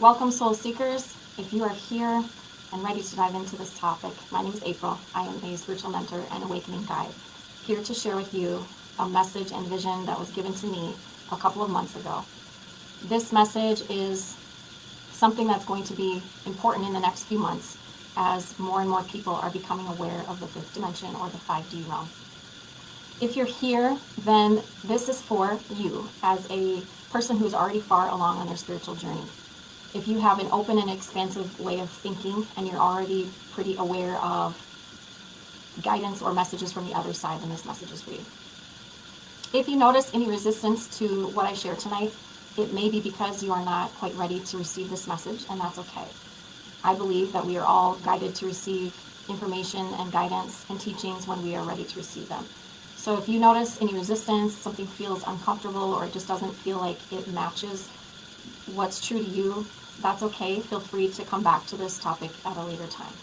Welcome, Soul Seekers. If you are here and ready to dive into this topic, my name is April. I am a spiritual mentor and awakening guide, here to share with you a message and vision that was given to me a couple of months ago. This message is something that's going to be important in the next few months as more and more people are becoming aware of the fifth dimension or the 5D realm. If you're here, then this is for you as a person who's already far along on their spiritual journey. If you have an open and expansive way of thinking and you're already pretty aware of guidance or messages from the other side, then this message is for you. If you notice any resistance to what I share tonight, it may be because you are not quite ready to receive this message, and that's okay. I believe that we are all guided to receive information and guidance and teachings when we are ready to receive them. So if you notice any resistance, something feels uncomfortable, or it just doesn't feel like it matches what's true to you, that's okay. Feel free to come back to this topic at a later time.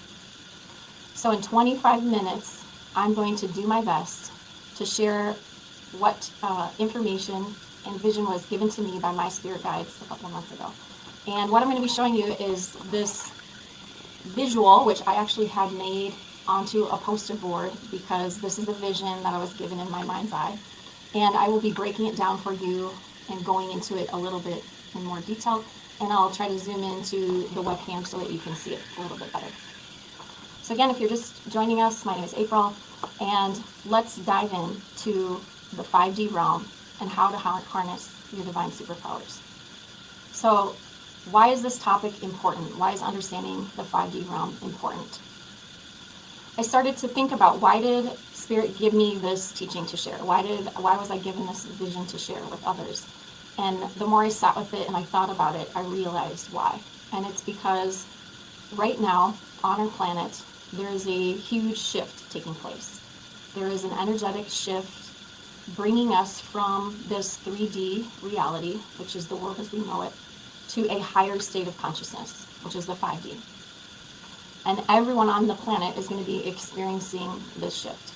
So in 25 minutes, I'm going to do my best to share what information and vision was given to me by my spirit guides a couple of months ago. And what I'm going to be showing you is this visual, which I actually had made onto a poster board because this is the vision that I was given in my mind's eye. And I will be breaking it down for you and going into it a little bit in more detail. And I'll try to zoom into the webcam so that you can see it a little bit better. So again, if you're just joining us, my name is April, and let's dive into the 5D realm and how to harness your divine superpowers. So why is this topic important? Why is understanding the 5D realm important? I started to think about, why did Spirit give me this teaching to share? Why was I given this vision to share with others? And the more I sat with it and I thought about it, I realized why. And it's because right now on our planet, there is a huge shift taking place. There is an energetic shift bringing us from this 3D reality, which is the world as we know it, to a higher state of consciousness, which is the 5D. And everyone on the planet is going to be experiencing this shift.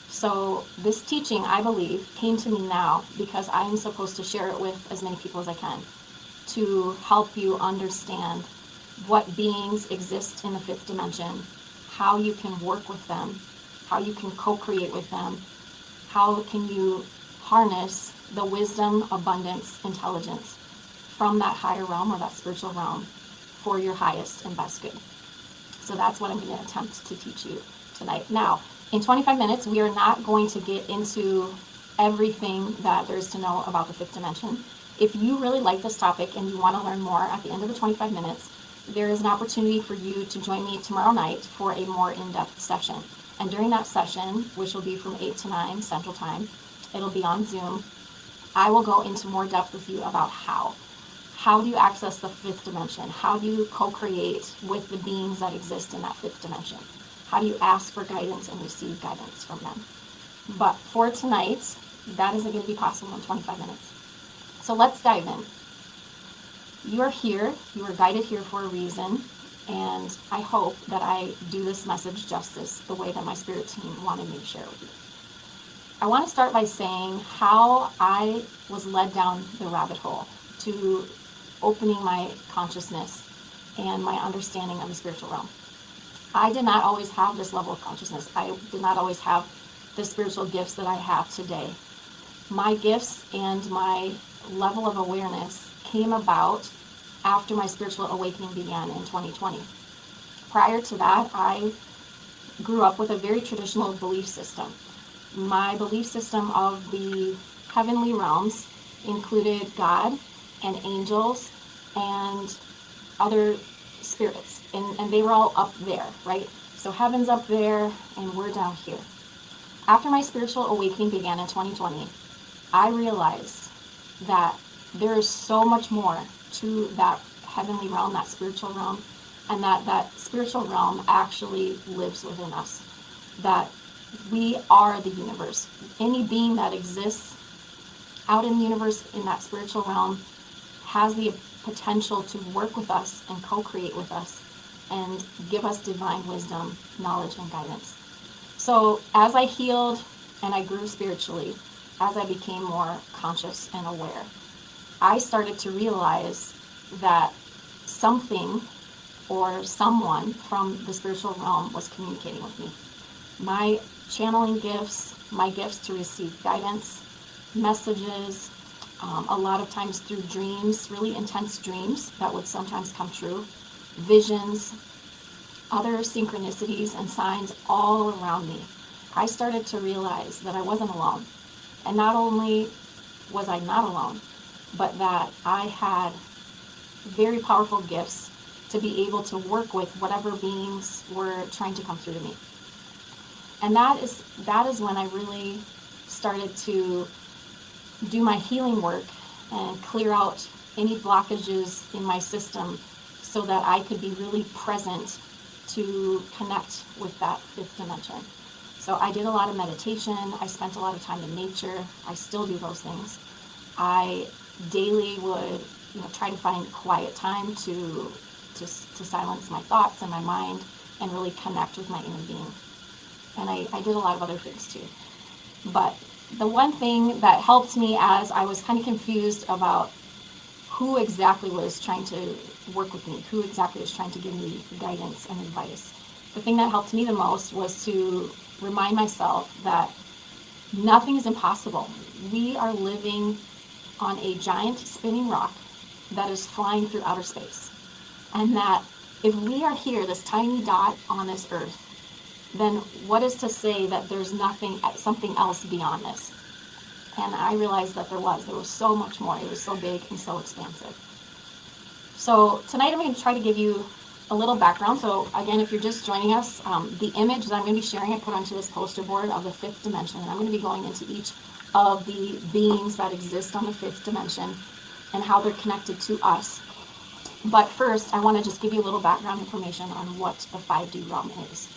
So this teaching, I believe, came to me now because I am supposed to share it with as many people as I can to help you understand what beings exist in the fifth dimension, how you can work with them, how you can co-create with them, how can you harness the wisdom, abundance, intelligence from that higher realm or that spiritual realm for your highest and best good. So that's what I'm going to attempt to teach you tonight. Now, in 25 minutes, we are not going to get into everything that there is to know about the fifth dimension. If you really like this topic and you want to learn more at the end of the 25 minutes, there is an opportunity for you to join me tomorrow night for a more in-depth session. And during that session, which will be from 8 to 9 Central Time, it'll be on Zoom, I will go into more depth with you about how. How do you access the fifth dimension? How do you co-create with the beings that exist in that fifth dimension? How do you ask for guidance and receive guidance from them? But for tonight, that isn't going to be possible in 25 minutes. So let's dive in. You are here, you are guided here for a reason, and I hope that I do this message justice the way that my spirit team wanted me to share with you. I want to start by saying how I was led down the rabbit hole to opening my consciousness and my understanding of the spiritual realm. I did not always have this level of consciousness. I did not always have the spiritual gifts that I have today. My gifts and my level of awareness came about after my spiritual awakening began in 2020. Prior to that, I grew up with a very traditional belief system. My belief system of the heavenly realms included God and angels and other spirits, and they were all up there, right? So heaven's up there and we're down here. After my spiritual awakening began in 2020, I realized that there is so much more to that heavenly realm, that spiritual realm, and that spiritual realm actually lives within us, that we are the universe. Any being that exists out in the universe in that spiritual realm has the potential to work with us and co-create with us and give us divine wisdom, knowledge, and guidance. So as I healed and I grew spiritually, as I became more conscious and aware, I started to realize that something or someone from the spiritual realm was communicating with me. My channeling gifts, my gifts to receive guidance, messages, a lot of times through dreams, really intense dreams that would sometimes come true, visions, other synchronicities and signs all around me. I started to realize that I wasn't alone. And not only was I not alone, but that I had very powerful gifts to be able to work with whatever beings were trying to come through to me. And that is when I really started to do my healing work and clear out any blockages in my system so that I could be really present to connect with that fifth dimension. So I did a lot of meditation. I spent a lot of time in nature. I still do those things. I daily would try to find quiet time to silence my thoughts and my mind and really connect with my inner being. And I did a lot of other things too. But the one thing that helped me as I was kind of confused about who exactly was trying to work with me, who exactly was trying to give me guidance and advice, the thing that helped me the most was to remind myself that nothing is impossible. We are living on a giant spinning rock that is flying through outer space. And that if we are here, this tiny dot on this earth, then what is to say that there's something else beyond this? And I realized that there was so much more. It was so big and so expansive. So tonight I'm going to try to give you a little background. So again, if you're just joining us, the image that I'm going to be sharing, I put onto this poster board of the fifth dimension. And I'm going to be going into each of the beings that exist on the fifth dimension and how they're connected to us. But first, I want to just give you a little background information on what the 5D realm is.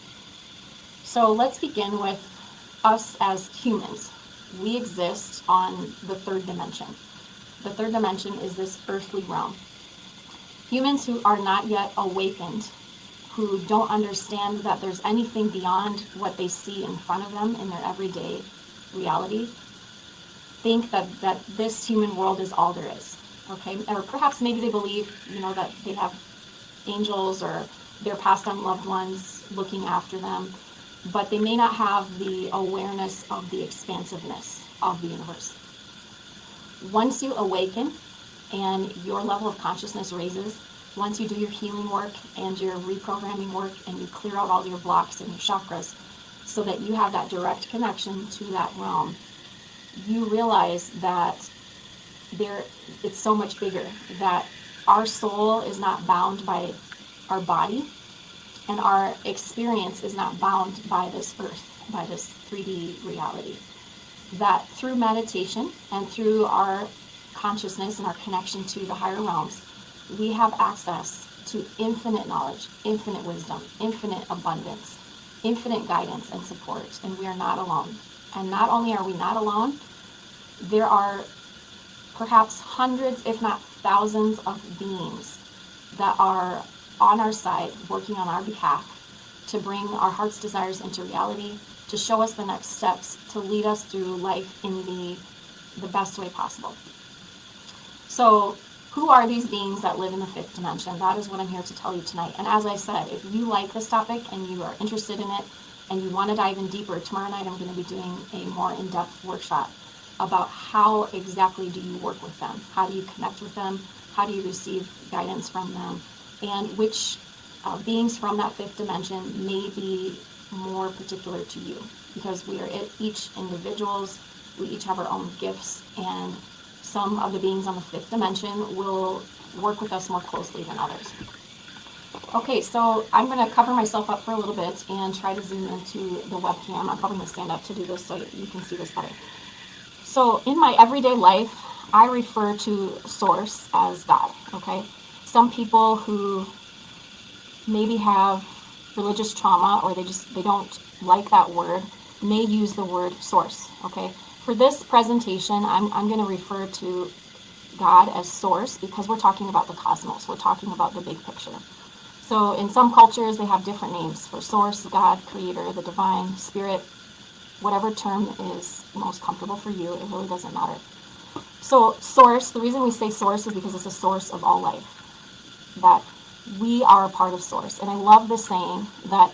So let's begin with us as humans. We exist on the third dimension. The third dimension is this earthly realm. Humans who are not yet awakened, who don't understand that there's anything beyond what they see in front of them in their everyday reality, think that this human world is all there is. Okay? Or perhaps maybe they believe, that they have angels or their passed on loved ones looking after them, but they may not have the awareness of the expansiveness of the universe. Once you awaken and your level of consciousness raises, once you do your healing work and your reprogramming work and you clear out all your blocks and your chakras so that you have that direct connection to that realm, you realize that it's so much bigger, that our soul is not bound by our body, and our experience is not bound by this earth, by this 3D reality. That through meditation and through our consciousness and our connection to the higher realms, we have access to infinite knowledge, infinite wisdom, infinite abundance, infinite guidance and support, and we are not alone. And not only are we not alone, there are perhaps hundreds, if not thousands of beings that are on our side, working on our behalf to bring our heart's desires into reality, to show us the next steps, to lead us through life in the best way possible. So who are these beings that live in the fifth dimension? That is what I'm here to tell you tonight. And as I said, if you like this topic and you are interested in it and you want to dive in deeper, tomorrow night I'm going to be doing a more in-depth workshop about how exactly do you work with them? How do you connect with them? How do you receive guidance from them? And which beings from that fifth dimension may be more particular to you, because we are each individuals, we each have our own gifts, and some of the beings on the fifth dimension will work with us more closely than others. Okay, so I'm going to cover myself up for a little bit and try to zoom into the webcam. I'm probably going to stand up to do this so you can see this better. So in my everyday life, I refer to Source as God, okay? Some people who maybe have religious trauma or they don't like that word may use the word source, okay? For this presentation, I'm going to refer to God as source because we're talking about the cosmos. We're talking about the big picture. So in some cultures, they have different names for source, God, creator, the divine, spirit, whatever term is most comfortable for you. It really doesn't matter. So source, the reason we say source is because it's a source of all life. that we are a part of Source. And I love the saying that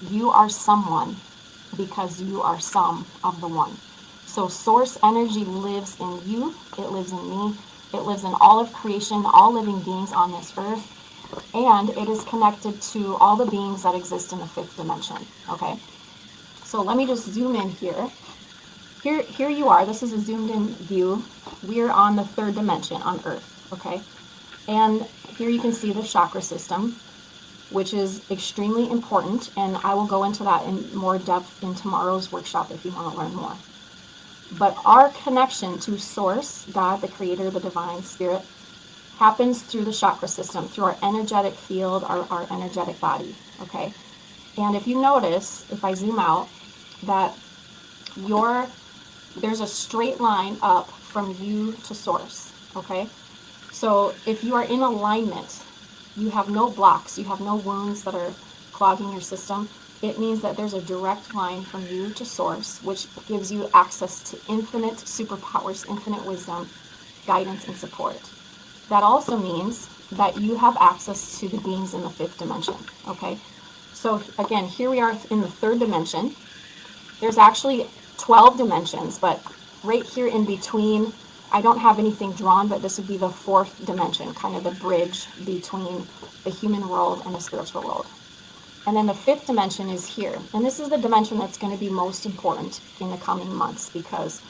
you are someone because you are some of the one. So Source energy lives in you, it lives in me, it lives in all of creation, all living beings on this earth, and it is connected to all the beings that exist in the fifth dimension, okay? So let me just zoom in here. Here you are. This is a zoomed in view. We are on the third dimension on Earth, okay? And here you can see the chakra system, which is extremely important, and I will go into that in more depth in tomorrow's workshop if you want to learn more. But our connection to Source, God, the Creator, the Divine Spirit, happens through the chakra system, through our energetic field, our energetic body, okay? And if you notice, if I zoom out, that there's a straight line up from you to Source, okay? So if you are in alignment, you have no blocks, you have no wounds that are clogging your system, it means that there's a direct line from you to Source, which gives you access to infinite superpowers, infinite wisdom, guidance, and support. That also means that you have access to the beings in the fifth dimension, okay? So again, here we are in the third dimension. There's actually 12 dimensions, but right here in between, I don't have anything drawn, but this would be the fourth dimension, kind of the bridge between the human world and the spiritual world. And then the fifth dimension is here. And this is the dimension that's going to be most important in the coming months, because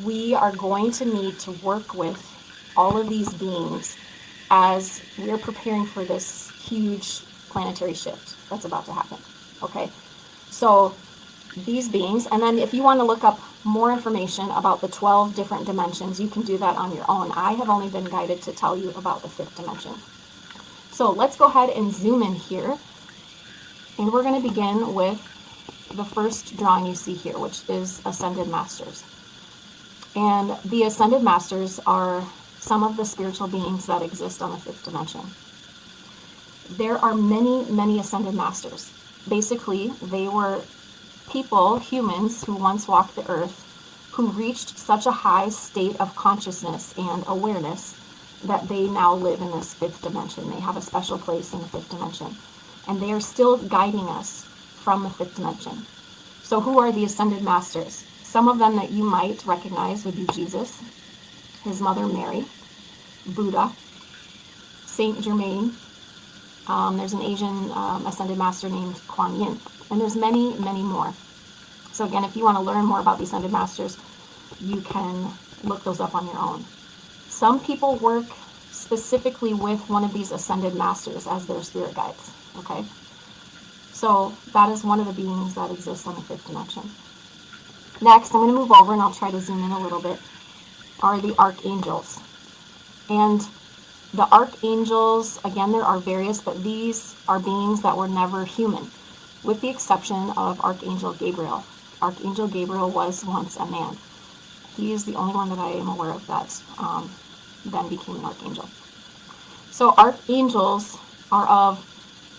we are going to need to work with all of these beings as we're preparing for this huge planetary shift that's about to happen. Okay? So these beings, and then if you want to look up more information about the 12 different dimensions, you can do that on your own. I have only been guided to tell you about the fifth dimension. So let's go ahead and zoom in here. And we're going to begin with the first drawing you see here, which is Ascended Masters. And the Ascended Masters are some of the spiritual beings that exist on the fifth dimension. There are many, many Ascended Masters. Basically, they were people, humans, who once walked the earth, who reached such a high state of consciousness and awareness that they now live in this fifth dimension. They have a special place in the fifth dimension. And they are still guiding us from the fifth dimension. So who are the Ascended Masters? Some of them that you might recognize would be Jesus, his mother Mary, Buddha, Saint Germain. There's an Asian Ascended Master named Kuan Yin. And there's many, many more. So again, if you want to learn more about the Ascended Masters, you can look those up on your own. Some people work specifically with one of these Ascended Masters as their spirit guides. Okay? So that is one of the beings that exists on the fifth dimension. Next, I'm going to move over and I'll try to zoom in a little bit, are the archangels. And the archangels, again, there are various, but these are beings that were never human, with the exception of Archangel Gabriel. Archangel Gabriel was once a man. He is the only one that I am aware of that then became an archangel. So archangels are of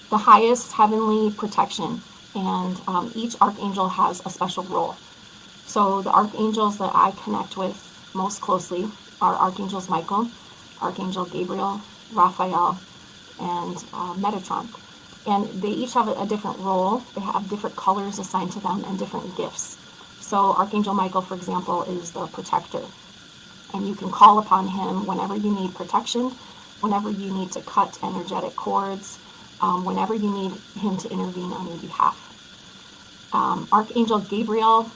the highest heavenly protection, and each archangel has a special role. So the archangels that I connect with most closely are Archangels Michael, Archangel Gabriel, Raphael, and Metatron. And they each have a different role. They have different colors assigned to them and different gifts. So Archangel Michael, for example, is the protector. And you can call upon him whenever you need protection, whenever you need to cut energetic cords, whenever you need him to intervene on your behalf. Archangel Gabriel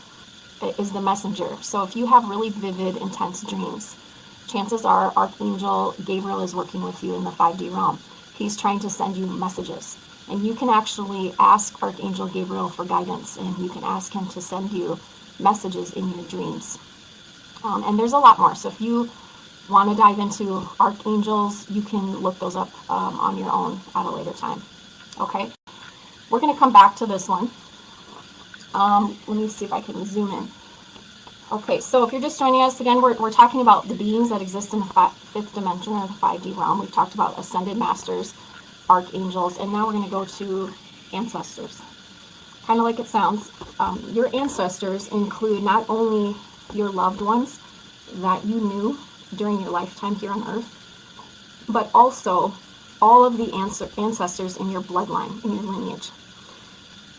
is the messenger. So if you have really vivid, intense dreams, chances are Archangel Gabriel is working with you in the 5D realm. He's trying to send you messages. And you can actually ask Archangel Gabriel for guidance, and you can ask him to send you messages in your dreams. And there's a lot more. So if you want to dive into archangels, you can look those up on your own at a later time. Okay? We're going to come back to this one. Let me see if I can zoom in. Okay, so if you're just joining us, again, we're talking about the beings that exist in the fifth dimension, or the 5D realm. We've talked about Ascended Masters, archangels, and now we're going to go to ancestors. Kind of like it sounds. Your ancestors include not only your loved ones that you knew during your lifetime here on Earth, but also all of the ancestors in your bloodline, in your lineage.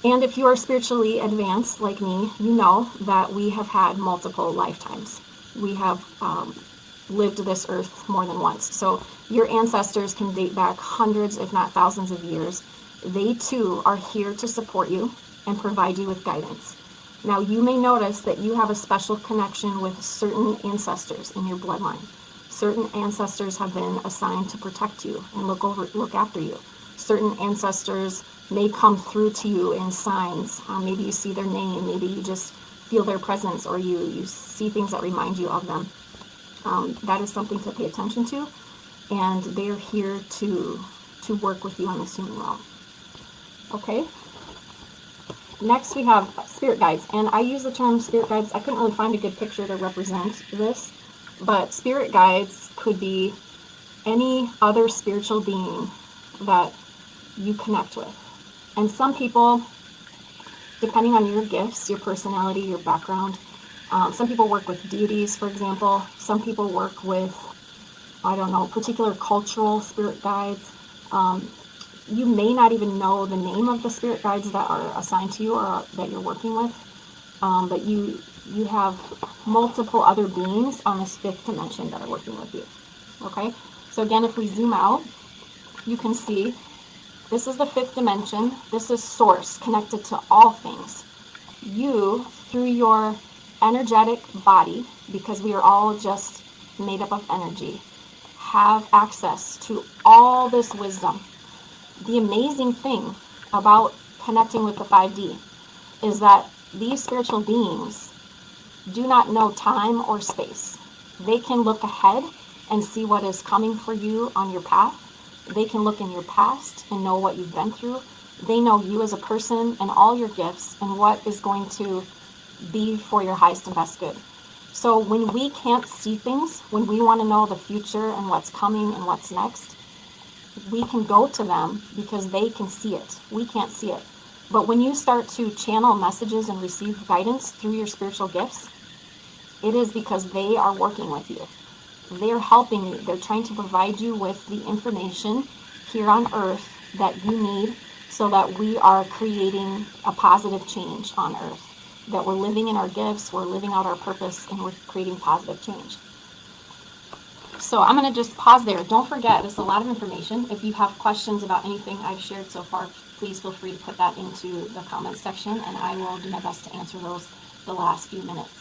And if you are spiritually advanced like me, you know that we have had multiple lifetimes. We have lived this earth more than once. So your ancestors can date back hundreds, if not thousands of years. They too are here to support you and provide you with guidance. Now you may notice that you have a special connection with certain ancestors in your bloodline. Certain ancestors have been assigned to protect you and look after you. Certain ancestors may come through to you in signs. Maybe you see their name, maybe you just feel their presence, or you see things that remind you of them. That is something to pay attention to, and they are here to work with you on this human realm. Okay? Next we have spirit guides, and I use the term spirit guides. I couldn't really find a good picture to represent this, but spirit guides could be any other spiritual being that you connect with. And some people, depending on your gifts, your personality, your background, some people work with deities, for example. Some people work with, I don't know, particular cultural spirit guides. You may not even know the name of the spirit guides that are assigned to you or that you're working with, but you have multiple other beings on this fifth dimension that are working with you. Okay? So again, if we zoom out, you can see this is the fifth dimension. This is source, connected to all things. You, through your energetic body, because we are all just made up of energy, have access to all this wisdom. The amazing thing about connecting with the 5D is that these spiritual beings do not know time or space. They can look ahead and see what is coming for you on your path. They can look in your past and know what you've been through. They know you as a person and all your gifts and what is going to be for your highest and best good. So when we can't see things, when we want to know the future and what's coming and what's next, we can go to them because they can see it. We can't see it. But when you start to channel messages and receive guidance through your spiritual gifts, it is because they are working with you. They're helping you. They're trying to provide you with the information here on earth that you need so that we are creating a positive change on earth. That we're living in our gifts, we're living out our purpose, and we're creating positive change. So I'm going to just pause there. Don't forget, there's a lot of information. If you have questions about anything I've shared so far, please feel free to put that into the comments section, and I will do my best to answer those the last few minutes.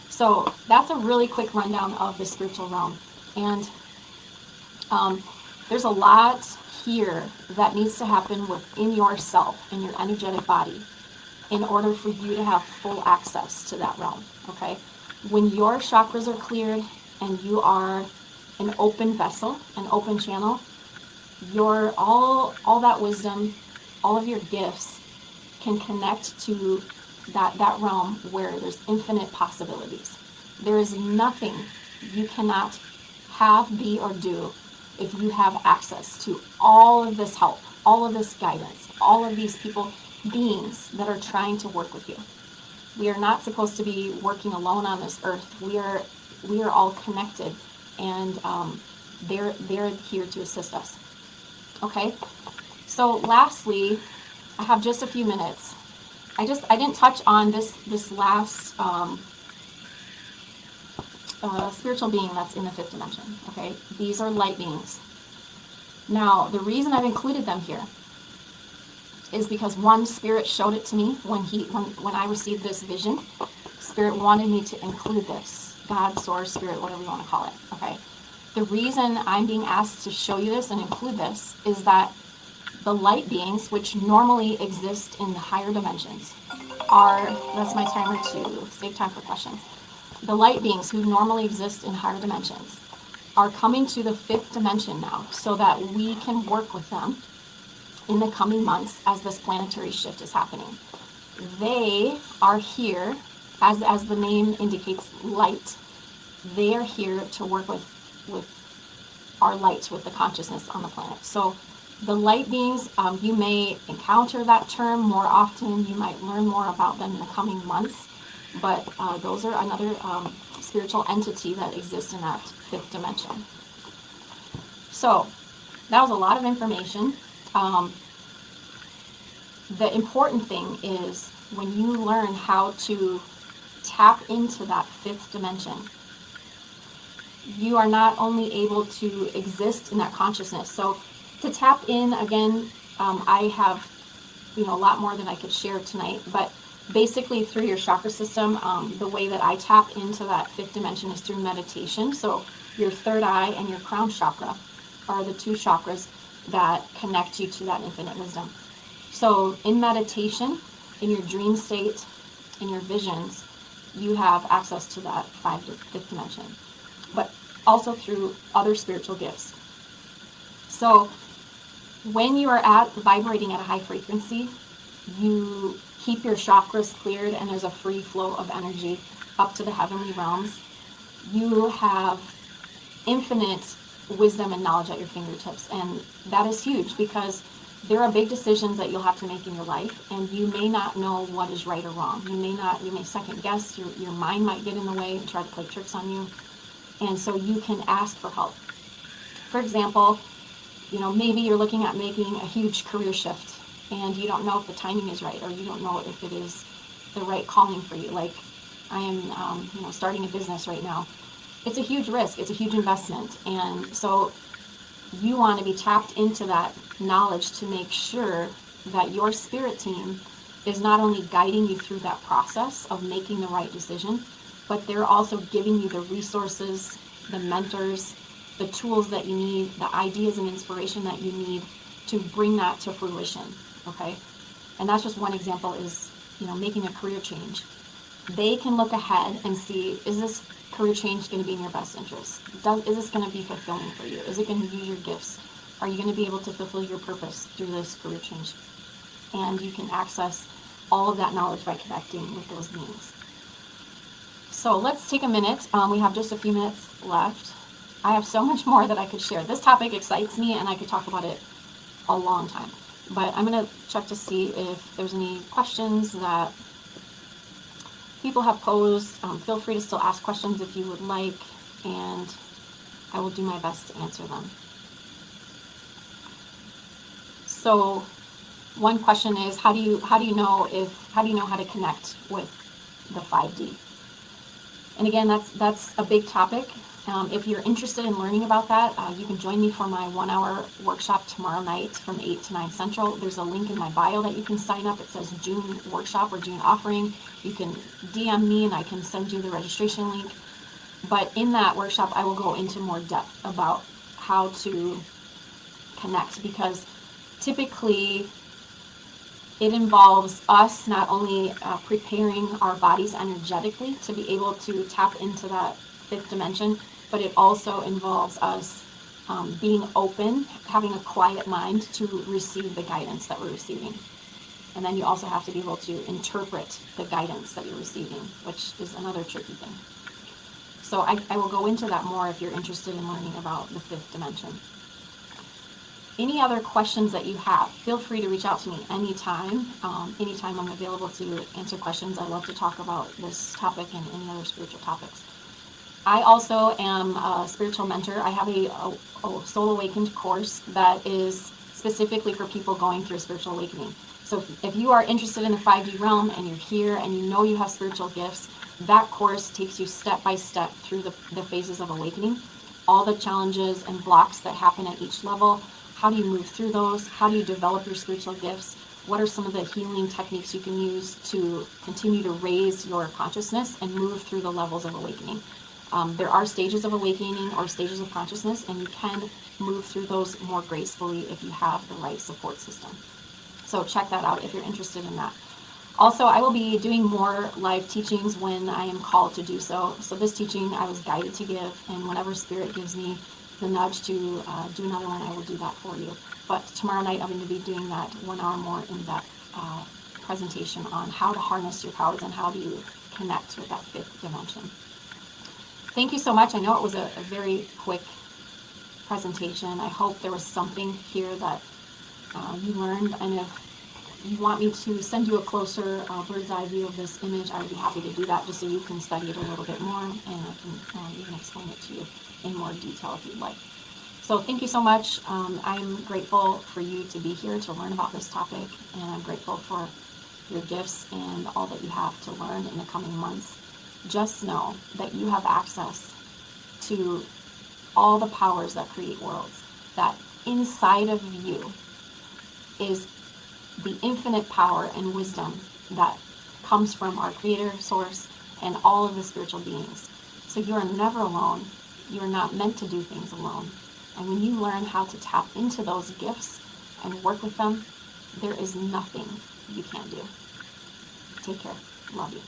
So that's a really quick rundown of the spiritual realm. And there's a lot here that needs to happen within yourself, in your energetic body, in order for you to have full access to that realm, okay? When your chakras are cleared and you are an open vessel, an open channel, your all that wisdom, all of your gifts can connect to that realm where there's infinite possibilities. There is nothing you cannot have, be, or do if you have access to all of this help, all of this guidance, all of these beings that are trying to work with you. We are not supposed to be working alone on this earth. We are all connected, and they're here to assist us. Okay, so lastly, I have just a few minutes. I didn't touch on this last spiritual being that's in the fifth dimension. Okay, these are light beings. Now, the reason I've included them here is because one, Spirit showed it to me when I received this vision. Spirit wanted me to include this. God, Source, Spirit, whatever you want to call it. Okay. The reason I'm being asked to show you this and include this is that the light beings, which normally exist in the higher dimensions, that's my timer to save time for questions. The light beings who normally exist in higher dimensions are coming to the fifth dimension now so that we can work with them in the coming months as this planetary shift is happening. They are here, as the name indicates, light. They are here to work with our light, with the consciousness on the planet. So the light beings, you may encounter that term more often. You might learn more about them in the coming months. But those are another spiritual entity that exists in that fifth dimension. So that was a lot of information. The important thing is when you learn how to tap into that fifth dimension, you are not only able to exist in that consciousness. So to tap in, again, I have, a lot more than I could share tonight, but basically through your chakra system, the way that I tap into that fifth dimension is through meditation. So your third eye and your crown chakra are the two chakras that connect you to that infinite wisdom. So in meditation, in your dream state, in your visions, you have access to that fifth dimension, but also through other spiritual gifts. So when you are vibrating at a high frequency, you keep your chakras cleared and there's a free flow of energy up to the heavenly realms. You have infinite wisdom and knowledge at your fingertips, and that is huge because there are big decisions that you'll have to make in your life, and you may not know what is right or wrong. You may second guess, your mind might get in the way and try to play tricks on you, and so you can ask for help. For example, maybe you're looking at making a huge career shift, and you don't know if the timing is right, or you don't know if it is the right calling for you. Like I am, starting a business right now. It's a huge risk. It's a huge investment, and so you want to be tapped into that knowledge to make sure that your spirit team is not only guiding you through that process of making the right decision, but they're also giving you the resources, the mentors, the tools that you need, the ideas and inspiration that you need to bring that to fruition, okay? And that's just one example is, making a career change. They can look ahead and see, is this career change going to be in your best interest? Is this going to be fulfilling for you? Is it going to use your gifts? Are you going to be able to fulfill your purpose through this career change? And you can access all of that knowledge by connecting with those beings. So let's take a minute. We have just a few minutes left. I have so much more that I could share. This topic excites me, and I could talk about it a long time. But I'm going to check to see if there's any questions that people have posed. Feel free to still ask questions if you would like, and I will do my best to answer them. So one question is, how do you know how to connect with the 5D? And again, that's a big topic. If you're interested in learning about that, you can join me for my 1-hour workshop tomorrow night from 8 to 9 Central. There's a link in my bio that you can sign up. It says June workshop or June offering. You can DM me and I can send you the registration link. But in that workshop, I will go into more depth about how to connect, because typically it involves us not only preparing our bodies energetically to be able to tap into that fifth dimension, but it also involves us being open, having a quiet mind to receive the guidance that we're receiving. And then you also have to be able to interpret the guidance that you're receiving, which is another tricky thing. So I will go into that more if you're interested in learning about the fifth dimension. Any other questions that you have, feel free to reach out to me anytime. Anytime I'm available to answer questions. I love to talk about this topic and any other spiritual topics. I also am a spiritual mentor. I have a Soul Awakened course that is specifically for people going through a spiritual awakening. So if you are interested in the 5D realm and you're here and you know you have spiritual gifts, that course takes you step by step through the phases of awakening, all the challenges and blocks that happen at each level. How do you move through those? How do you develop your spiritual gifts? What are some of the healing techniques you can use to continue to raise your consciousness and move through the levels of awakening? There are stages of awakening or stages of consciousness, and you can move through those more gracefully if you have the right support system. So check that out if you're interested in that. Also, I will be doing more live teachings when I am called to do so. So this teaching I was guided to give, and whenever Spirit gives me the nudge to do another one, I will do that for you. But tomorrow night I'm going to be doing that 1 hour more in-depth presentation on how to harness your powers and how do you connect with that fifth dimension. Thank you so much. I know it was a very quick presentation. I hope there was something here that you learned, and if you want me to send you a closer bird's eye view of this image, I would be happy to do that just so you can study it a little bit more, and I can even explain it to you in more detail if you'd like. So thank you so much. I'm grateful for you to be here to learn about this topic, and I'm grateful for your gifts and all that you have to learn in the coming months. Just know that you have access to all the powers that create worlds, that inside of you is the infinite power and wisdom that comes from our creator source and all of the spiritual beings. So you are never alone. You are not meant to do things alone. And when you learn how to tap into those gifts and work with them, there is nothing you can't do. Take care. Love you.